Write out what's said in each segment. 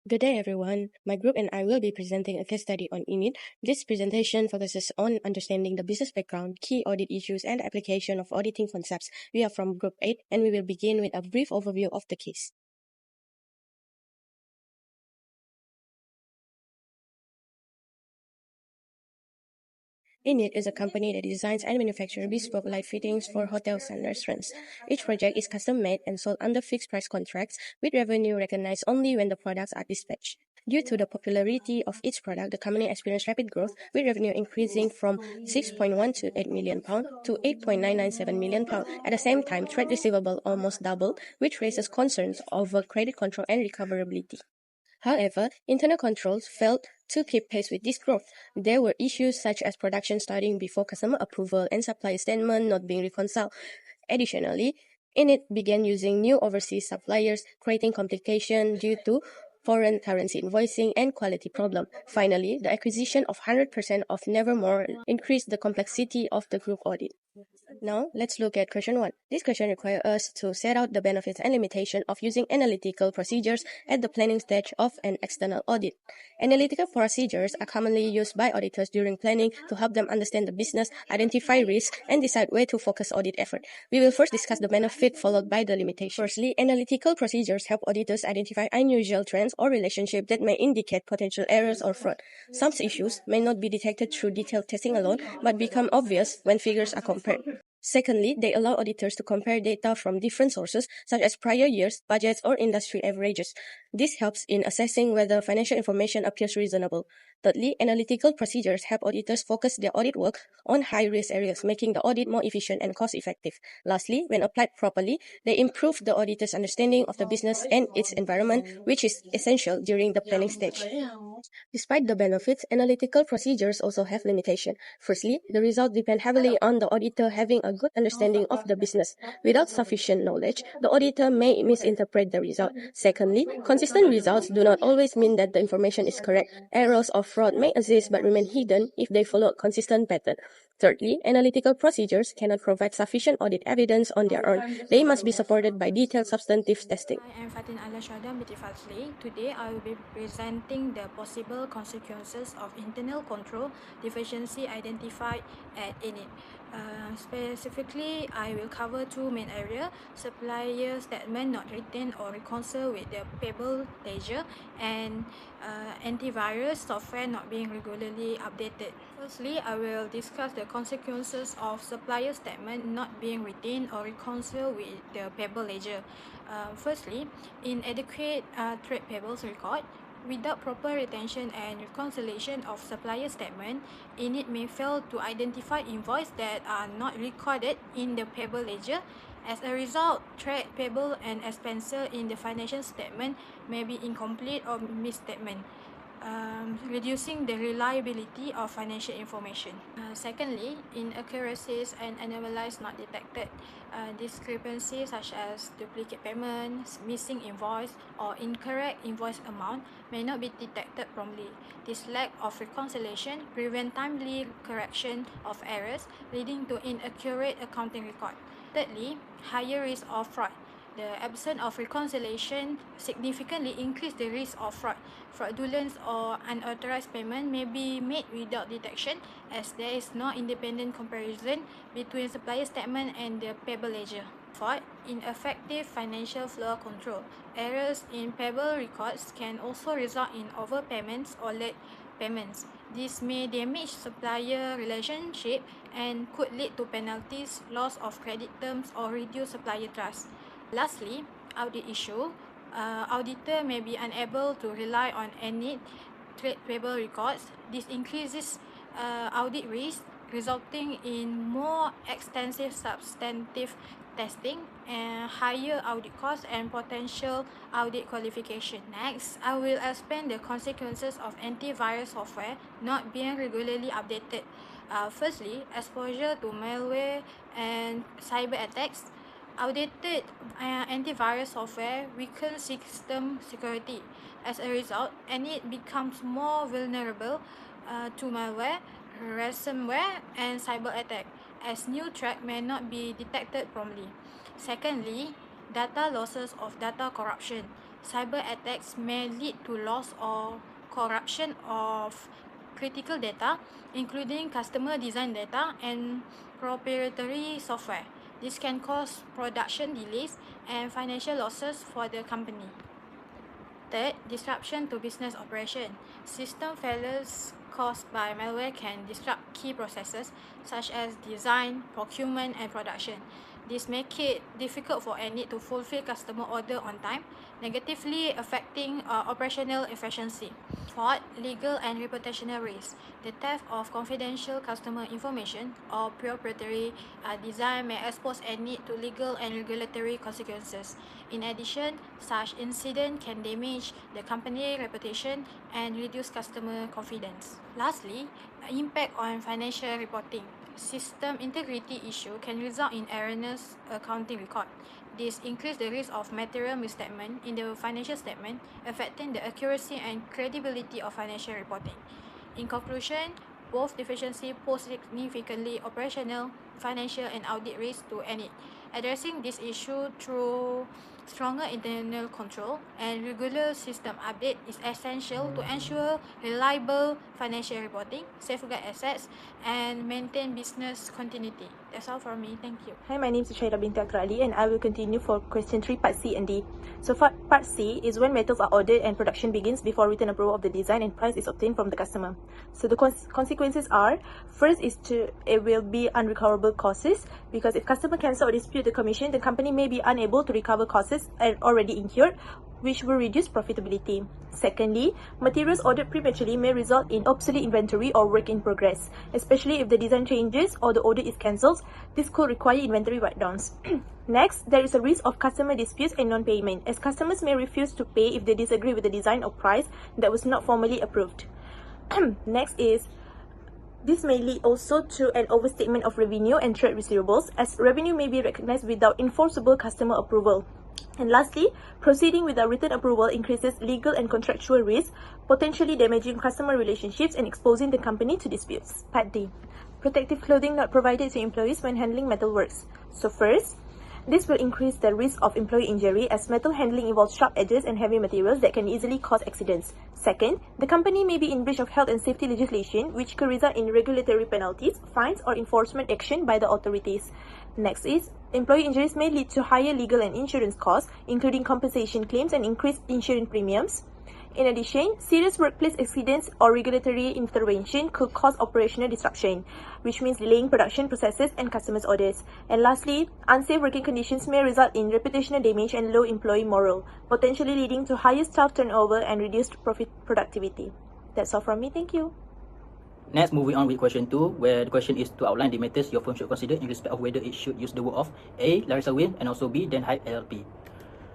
Good day, everyone. My group and I will be presenting a case study on Init. This presentation focuses on understanding the business background, key audit issues, and application of auditing concepts. We are from Group 8, and we will begin with a brief overview of the case. Init is a company that designs and manufactures bespoke light fittings for hotels and restaurants. Each project is custom-made and sold under fixed-price contracts, with revenue recognized only when the products are dispatched. Due to the popularity of each product, the company experienced rapid growth, with revenue increasing from £6.128 million to £8.997 million. At the same time, trade receivable almost doubled, which raises concerns over credit control and recoverability. However, internal controls failed to keep pace with this growth. There were issues such as production starting before customer approval and supplier statement not being reconciled. Additionally, Init began using new overseas suppliers, creating complication due to foreign currency invoicing and quality problem. Finally, the acquisition of 100% of Nevermore increased the complexity of the group audit. Now, let's look at question 1. This question requires us to set out the benefits and limitations of using analytical procedures at the planning stage of an external audit. Analytical procedures are commonly used by auditors during planning to help them understand the business, identify risks, and decide where to focus audit effort. We will first discuss the benefit followed by the limitations. Firstly, analytical procedures help auditors identify unusual trends or relationships that may indicate potential errors or fraud. Some issues may not be detected through detailed testing alone, but become obvious when figures are compared. Secondly, they allow auditors to compare data from different sources, such as prior years, budgets, or industry averages. This helps in assessing whether financial information appears reasonable. Thirdly, analytical procedures help auditors focus their audit work on high-risk areas, making the audit more efficient and cost-effective. Lastly, when applied properly, they improve the auditor's understanding of the business and its environment, which is essential during the planning stage. Despite the benefits, analytical procedures also have limitations. Firstly, the results depend heavily on the auditor having a good understanding of the business. Without sufficient knowledge, the auditor may misinterpret the result. Secondly, consistent results do not always mean that the information is correct. Errors or fraud may exist but remain hidden if they follow a consistent pattern. Thirdly, analytical procedures cannot provide sufficient audit evidence on their own. They must be supported by detailed substantive testing. I am Fatin Alashadan binti Fazli. Today I will be presenting the possible consequences of internal control deficiency identified at Init. Specifically, I will cover two main areas: supplier statement not written or reconciled with the payable ledger, and antivirus software not being regularly updated. Firstly, I will discuss the consequences of supplier statement not being written or reconciled with the payable ledger. Firstly, inadequate trade payables record. Without proper retention and reconciliation of supplier statement, Init may fail to identify invoices that are not recorded in the payable ledger. As a result, trade payable and expenses in the financial statement may be incomplete or misstatement, reducing the reliability of financial information. Secondly, inaccuracies and anomalies not detected. Discrepancies such as duplicate payments, missing invoice, or incorrect invoice amount may not be detected promptly. This lack of reconciliation prevents timely correction of errors, leading to inaccurate accounting record. Thirdly, higher risk of fraud. The absence of reconciliation significantly increases the risk of fraud. Fraudulent or unauthorized payment may be made without detection, as there is no independent comparison between supplier statement and the payable ledger. Fourth, ineffective financial flow control. Errors in payable records can also result in overpayments or late payments. This may damage supplier relationship and could lead to penalties, loss of credit terms, or reduce supplier trust. Lastly, audit issue. Auditor may be unable to rely on any trade payable records. This increases audit risk, resulting in more extensive substantive testing and higher audit costs and potential audit qualification. Next, I will explain the consequences of antivirus software not being regularly updated. Firstly, exposure to malware and cyber attacks. Outdated antivirus software weakens system security. As a result, it becomes more vulnerable to malware, ransomware, and cyber attack, as new threat may not be detected promptly. Secondly, data losses of data corruption. cyber attacks may lead to loss or corruption of critical data, including customer design data and proprietary software. This can cause production delays and financial losses for the company. Third, disruption to business operation. System failures caused by malware can disrupt key processes such as design, procurement, and production. This makes it difficult for any to fulfill customer order on time, negatively affecting operational efficiency. Fourth, legal and reputational risk. The theft of confidential customer information or proprietary design may expose any to legal and regulatory consequences. In addition, such incident can damage the company reputation and reduce customer confidence. Lastly, impact on financial reporting. System integrity issue can result in erroneous accounting record. This increases the risk of material misstatement in the financial statement, affecting the accuracy and credibility of financial reporting. In conclusion, both deficiency pose significantly operational, financial, and audit risks to any. Addressing this issue through stronger internal control and regular system update is essential to ensure reliable financial reporting, safeguard assets, and maintain business continuity. That's all from me. Thank you. Hi, my name is Shaira Binti Akra Ali and I will continue for question 3, part C and D. So for part C is when metals are ordered and production begins before written approval of the design and price is obtained from the customer. So the consequences are, first is it will be unrecoverable costs, because if customer cancel or dispute the commission, the company may be unable to recover costs already incurred, which will reduce profitability. Secondly, materials ordered prematurely may result in obsolete inventory or work in progress, especially if the design changes or the order is cancelled. This could require inventory write-downs. Next, there is a risk of customer disputes and non-payment, as customers may refuse to pay if they disagree with the design or price that was not formally approved. Next is, this may lead also to an overstatement of revenue and trade receivables, as revenue may be recognized without enforceable customer approval. And lastly, proceeding without written approval increases legal and contractual risk, potentially damaging customer relationships and exposing the company to disputes. Part D. Protective clothing not provided to employees when handling metalworks. So first, this will increase the risk of employee injury, as metal handling involves sharp edges and heavy materials that can easily cause accidents. Second, the company may be in breach of health and safety legislation, which could result in regulatory penalties, fines, or enforcement action by the authorities. Next is, employee injuries may lead to higher legal and insurance costs, including compensation claims and increased insurance premiums. In addition, serious workplace accidents or regulatory intervention could cause operational disruption, which means delaying production processes and customers' orders. And lastly, unsafe working conditions may result in reputational damage and low employee morale, potentially leading to higher staff turnover and reduced productivity. That's all from me. Thank you. Next, moving on with question 2, where the question is to outline the matters your firm should consider in respect of whether it should use the word of A. Larissa Wim, and also B. Den Haag LLP.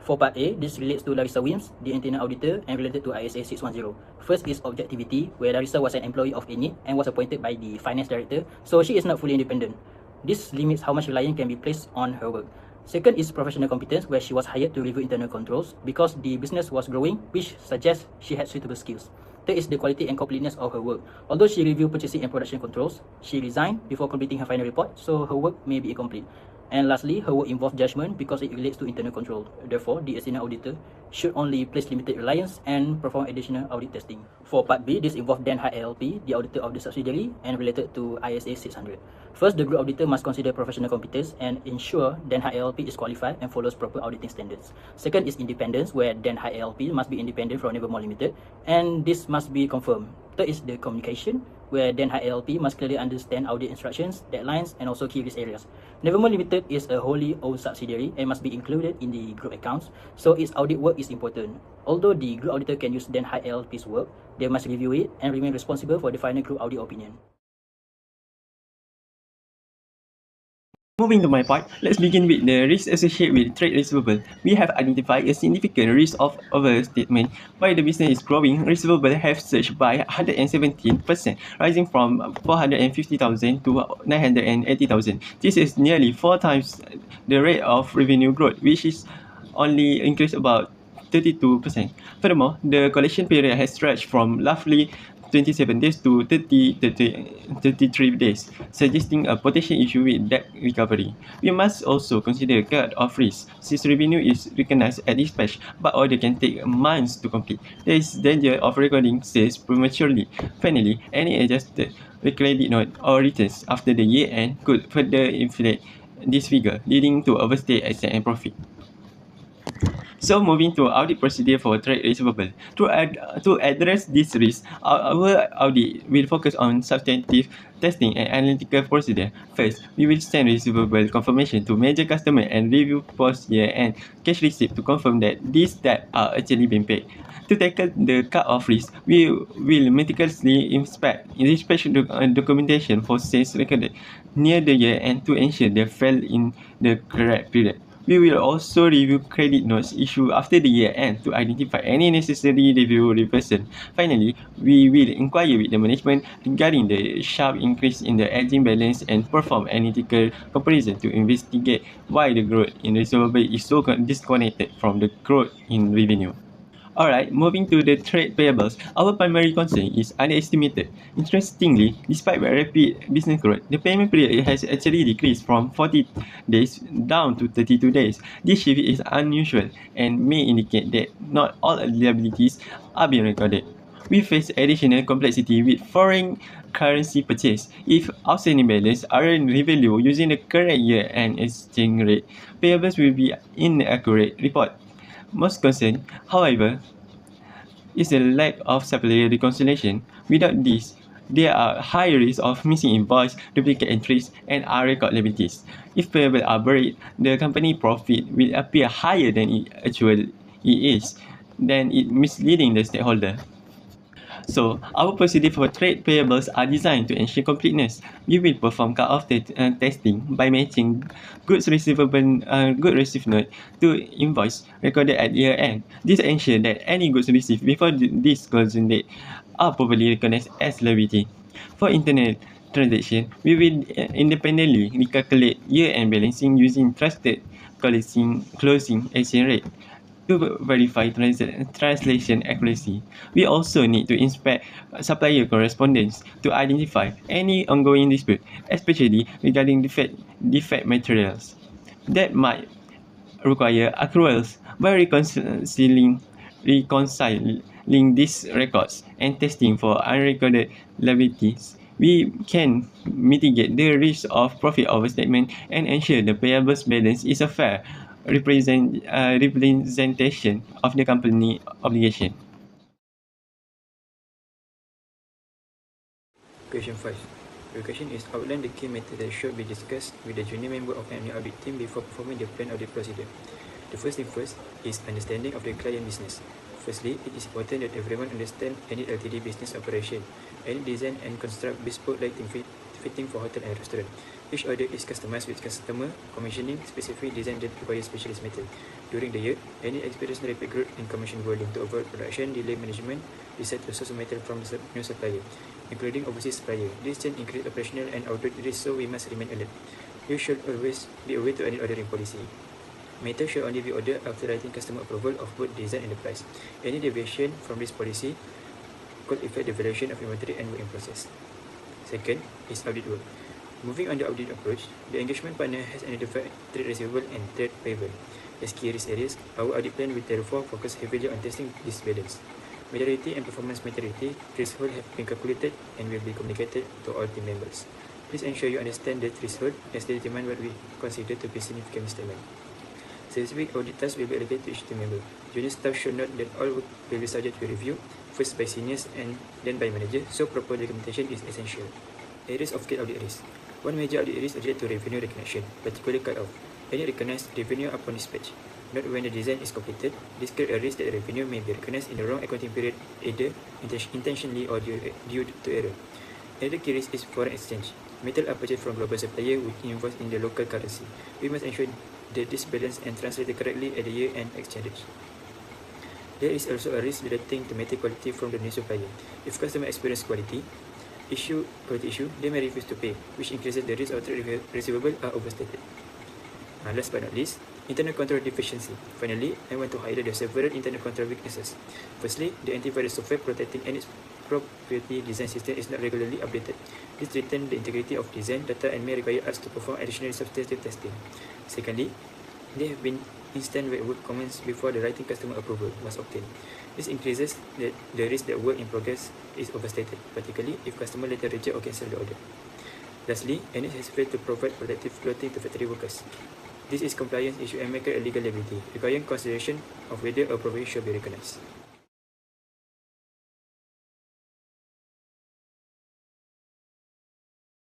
For part A, this relates to Larissa Wims, the internal auditor, and related to ISA 610. First is objectivity, where Larissa was an employee of INIT and was appointed by the finance director, so she is not fully independent. This limits how much reliance can be placed on her work. Second is professional competence, where she was hired to review internal controls because the business was growing, which suggests she had suitable skills. Third is the quality and completeness of her work. Although she reviewed purchasing and production controls, she resigned before completing her final report, so her work may be incomplete. And lastly, her work involves judgment because it relates to internal control. Therefore, the external auditor should only place limited reliance and perform additional audit testing. For part B, this involves Den Haag LLP, the auditor of the subsidiary, and related to ISA 600. First, the group auditor must consider professional competence and ensure Den Haag LLP is qualified and follows proper auditing standards. Second is independence, where Den Haag LLP must be independent from Nevermore Limited, and this must be confirmed. Third is the communication, where Den Haag LLP must clearly understand audit instructions, deadlines, and also key risk areas. Nevermore Limited is a wholly owned subsidiary and must be included in the group accounts, so its audit work is important. Although the group auditor can use Den Haag LLP's work, they must review it and remain responsible for the final group audit opinion. Moving to my part, let's begin with the risk associated with trade receivable. We have identified a significant risk of overstatement. While the business is growing, receivable have surged by 117%, rising from 450,000 to 980,000. This is nearly 4 times the rate of revenue growth, which is only increased about 32%. Furthermore, the collection period has stretched from roughly 27 days to 33 days, suggesting a potential issue with debt recovery. We must also consider cut-off risk, since revenue is recognized at dispatch, but order can take months to complete. There is danger of recording sales prematurely. Finally, any adjusted credit note or returns after the year end could further inflate this figure, leading to overstay asset and profit. So moving to audit procedure for trade receivable. To address this risk, our audit will focus on substantive testing and analytical procedure. First, we will send receivable confirmation to major customer and review post-year and cash receipt to confirm that these debts are actually being paid. To tackle the cut-off risk, we will meticulously inspect documentation for sales recorded near the year end to ensure they fell in the correct period. We will also review credit notes issued after the year end to identify any necessary review reversal. Finally, we will inquire with the management regarding the sharp increase in the aging balance and perform analytical comparison to investigate why the growth in receivable is so disconnected from the growth in revenue. Alright, moving to the trade payables, our primary concern is underestimated. Interestingly, despite rapid business growth, the payment period has actually decreased from 40 days down to 32 days. This shift is unusual and may indicate that not all liabilities are being recorded. We face additional complexity with foreign currency purchase. If outstanding balance aren't revalued using the current year and exchange rate, payables will be inaccurate report. Most concern, however, is the lack of supplier reconciliation. Without this, there are high risks of missing invoice, duplicate entries, and unrecorded liabilities. If payables are buried, the company profit will appear higher than it actually is, then it misleading the stakeholder. So, our procedure for trade payables are designed to ensure completeness. We will perform cut-off testing by matching goods receivable, good receipt note to invoice recorded at year end. This ensures that any goods received before this closing date are properly recognized as liability. For internal transaction, we will independently recalculate year-end balancing using trusted closing exchange rate to verify translation accuracy. We also need to inspect supplier correspondence to identify any ongoing dispute, especially regarding defect materials that might require accruals. By reconciling these records and testing for unrecorded liabilities, we can mitigate the risk of profit overstatement and ensure the payables balance is a fair representation of the company obligation. Question 5. The question is outline the key matters that should be discussed with the junior member of any audit team before performing the planned audit procedure. The first thing first is understanding of the client business. Firstly, it is important that everyone understand any LTD business operation, any design and construct bespoke lighting fitting for hotel and restaurant. Each order is customized with customer commissioning specific design that requires specialist method. During the year, any experienced rapid growth in commission volume to avoid production delay management decide to source metal from new supplier, including overseas supplier. This change increase operational and audit risk, so we must remain alert. You should always be aware to any ordering policy. Metal should only be ordered after writing customer approval of both design and the price. Any deviation from this policy could affect the valuation of inventory and work in process. Second is audit work. Moving on the audit approach, the engagement partner has identified trade receivable and trade payable as key risk areas. Our audit plan will therefore focus heavily on testing this balance. Materiality and performance materiality threshold have been calculated and will be communicated to all team members. Please ensure you understand the threshold as they determine what we consider to be significant misstatement. Specific audit tasks will be allocated to each team member. Junior staff should note that all work will be subject to review, first by seniors and then by manager, so proper documentation is essential. Areas of key audit risk. One major audit risk related to revenue recognition, particularly cut-off. Any recognized revenue upon dispatch. Not when the design is completed. This creates a risk that revenue may be recognized in the wrong accounting period, either intentionally or due to error. Another key risk is foreign exchange. Metal are purchased from global supplier with invoice in the local currency. We must ensure that this balance and translated correctly at the year-end exchange rate. There is also a risk relating to metal quality from the new supplier. If customer experience quality issue, they may refuse to pay, which increases the risk of trade receivable are overstated. Last but not least, Internal control deficiency. Finally, I want to highlight the several internal control weaknesses. Firstly, the antivirus software protecting Enid's proprietary design system is not regularly updated. This threatens the integrity of design data and may require us to perform additional substantive testing. Secondly, there have been instances where work commenced before the writing customer approval was obtained. This increases the risk that work in progress is overstated, particularly if customer later reject or cancel the order. Lastly, Enid has failed to provide protective clothing to factory workers. This is compliance issue and make a legal liability, requiring consideration of whether a provision should be recognized.